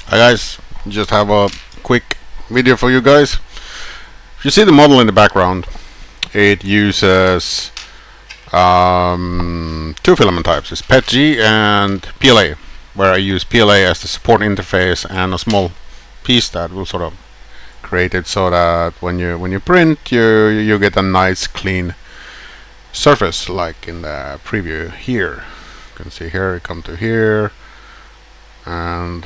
Hi guys, just have a quick video for you guys. If you see the model in the background, it uses two filament types. It's PETG and PLA, where I use PLA as the support interface and a small piece that will sort of create it so that when you print, you get a nice clean surface, like in the preview here. You can see here, come to here, and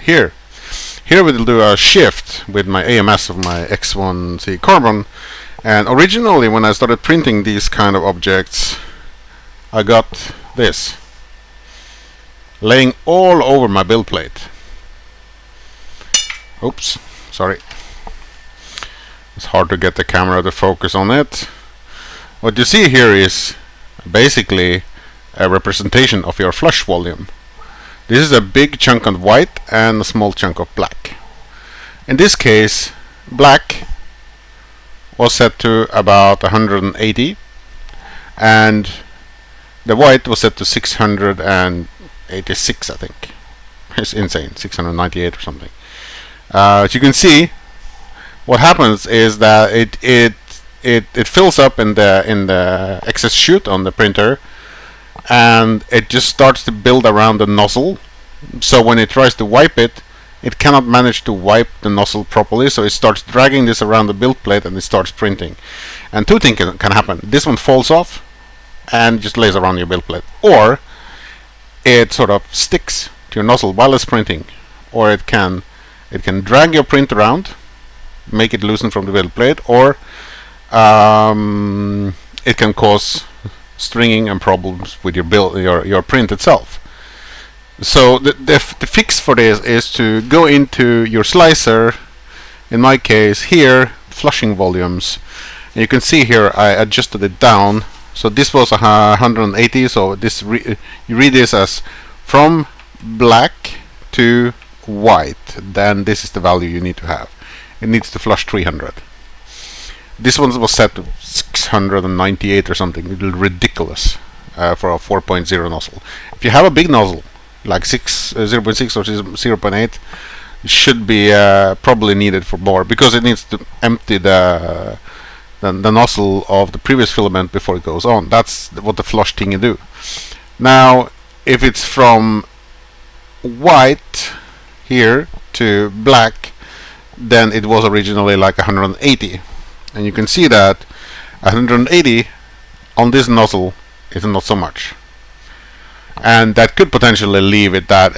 here we'll do a shift with my AMS of my X1C carbon. And originally, when I started printing these kind of objects, I got this laying all over my build plate. Oops, sorry. It's hard to get the camera to focus on it. What you see here is basically a representation of your flush volume. This is a big chunk of white and a small chunk of black. In this case, black was set to about 180 and the white was set to 686, I think. It's insane, 698 or something. As you can see, what happens is that it fills up in the excess chute on the printer, and it just starts to build around the nozzle. So when it tries to wipe it, it cannot manage to wipe the nozzle properly, so it starts dragging this around the build plate and it starts printing. And two things can happen. This one falls off and just lays around your build plate, or it sort of sticks to your nozzle while it's printing, or it can drag your print around, make it loosen from the build plate, or it can cause stringing and problems with your print itself. So the fix for this is to go into your slicer, in my case here, flushing volumes, and you can see here I adjusted it down. So this was 180, so this you read this as from black to white, then this is the value you need to have. It needs to flush 300. This one was set to 698 or something. It's ridiculous for a 4.0 nozzle. If you have a big nozzle like 0.6 or 0.8, it should be probably needed for more, because it needs to empty the nozzle of the previous filament before it goes on. That's what the flush thing you do. Now, if it's from white here to black, then it was originally like 180, and you can see that 180 on this nozzle is not so much, and that could potentially leave it that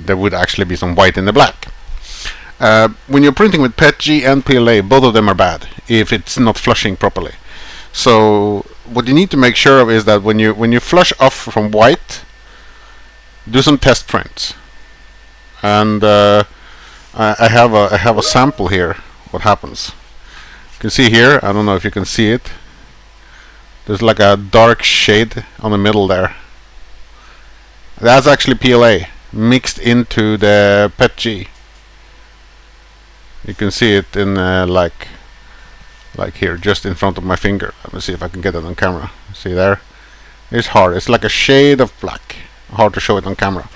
there would actually be some white in the black. When you're printing with PETG and PLA, both of them are bad if it's not flushing properly. So what you need to make sure of is that when you flush off from white, do some test prints. And I have a sample here. What happens? You can see here. I don't know if you can see it. There's like a dark shade on the middle there. That's actually PLA mixed into the PETG. You can see it in like here, just in front of my finger. Let me see if I can get it on camera. See there? It's hard. It's like a shade of black. Hard to show it on camera.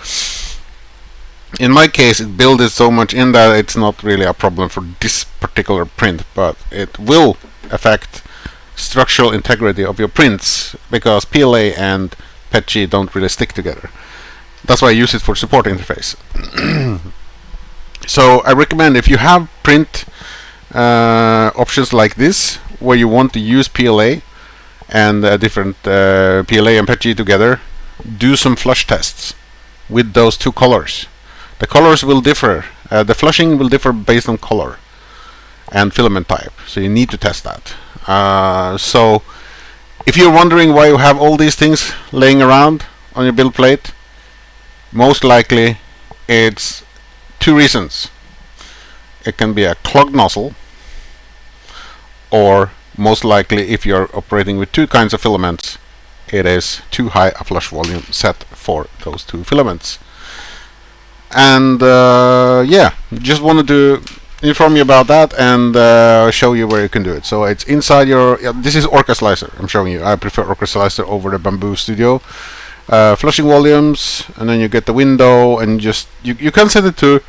In my case, it built it so much in that it's not really a problem for this particular print, but it will affect structural integrity of your prints, because PLA and PETG don't really stick together. That's why I use it for support interface. So I recommend, if you have print options like this, where you want to use PLA and different PLA and PETG together, do some flush tests with those two colors. The colors will differ. The flushing will differ based on color and filament type, so you need to test that. So if you're wondering why you have all these things laying around on your build plate, most likely it's two reasons. It can be a clogged nozzle, or most likely, if you're operating with two kinds of filaments, it is too high a flush volume set for those two filaments. And yeah, just wanted to inform you about that and show you where you can do it. So it's inside your, this is Orca Slicer I'm showing you. I prefer Orca Slicer over the Bamboo Studio. flushing volumes, and then you get the window, and just you can set it to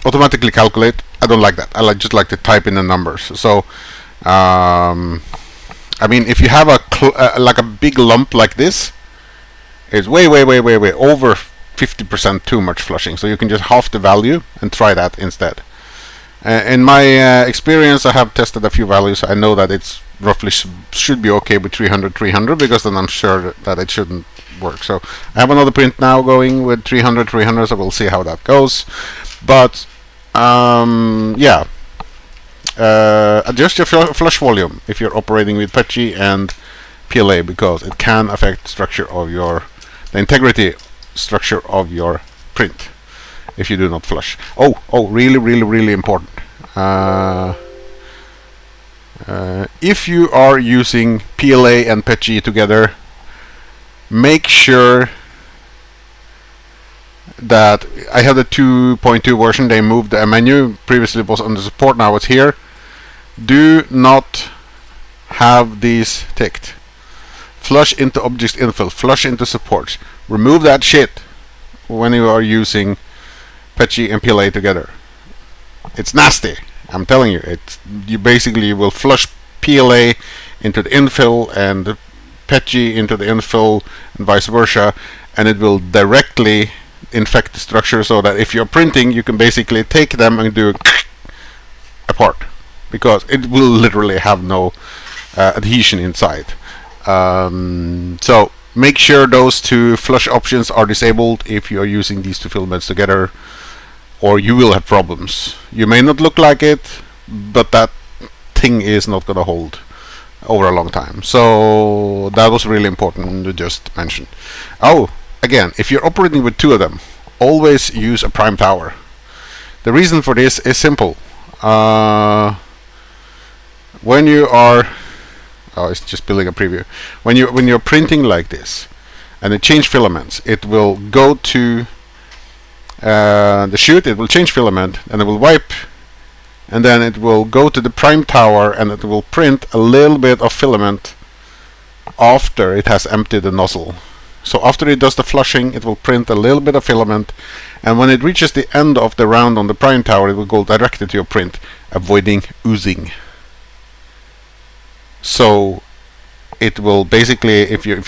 automatically calculate. I don't like that. I just like to type in the numbers. So I mean, if you have like a big lump like this, it's way over 50% too much flushing. So you can just half the value and try that instead. In my experience, I have tested a few values. I know that it's roughly should be okay with 300 because then I'm sure that it shouldn't work. So I have another print now going with 300, so we'll see how that goes. But yeah, adjust your flush volume if you're operating with PETG and PLA, because it can affect the integrity structure of your print if you do not flush. Oh, really important. If you are using PLA and PETG together, make sure that I have the 2.2 version. They moved the menu. Previously it was under support, now it's here. Do not have these ticked. Flush into objects infill, flush into supports. Remove that shit when you are using PETG and PLA together. It's nasty. I'm telling you. You basically will flush PLA into the infill and PETG into the infill and vice versa, and it will directly infect the structure, so that if you're printing, you can basically take them and do apart, because it will literally have no adhesion inside. So make sure those two flush options are disabled if you are using these two filaments together, or you will have problems. You may not look like it, but that thing is not going to hold over a long time. So that was really important to just mention. Oh, again, if you're operating with two of them, always use a prime tower. The reason for this is simple. When you are it's just building a preview. When you're printing like this and it change filaments, it will go to the chute, it will change filament, and it will wipe, and then it will go to the prime tower, and it will print a little bit of filament after it has emptied the nozzle. So after it does the flushing, it will print a little bit of filament, and when it reaches the end of the round on the prime tower, it will go directly to your print, avoiding oozing. So it will basically, if you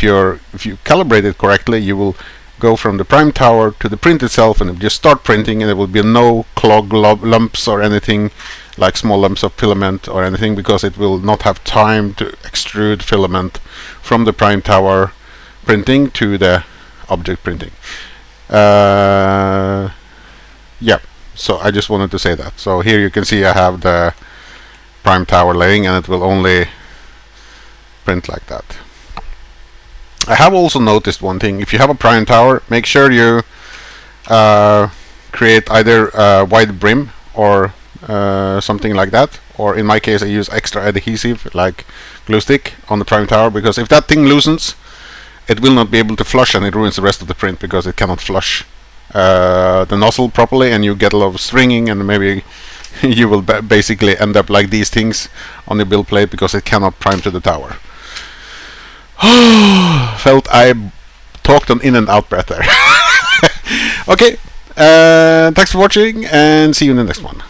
calibrate it correctly, you will go from the prime tower to the print itself, and it will just start printing, and there will be no clog lumps or anything like small lumps of filament or anything, because it will not have time to extrude filament from the prime tower printing to the object printing. Yeah, so I just wanted to say that. So here you can see I have the prime tower laying, and it will only print like that. I have also noticed one thing. If you have a prime tower, make sure you create either a wide brim or something like that, or in my case I use extra adhesive like glue stick on the prime tower, because if that thing loosens, it will not be able to flush, and it ruins the rest of the print, because it cannot flush the nozzle properly, and you get a lot of stringing, and maybe you will basically end up like these things on the build plate, because it cannot prime to the tower. Felt I talked on in and out breath there. Okay, thanks for watching, and see you in the next one.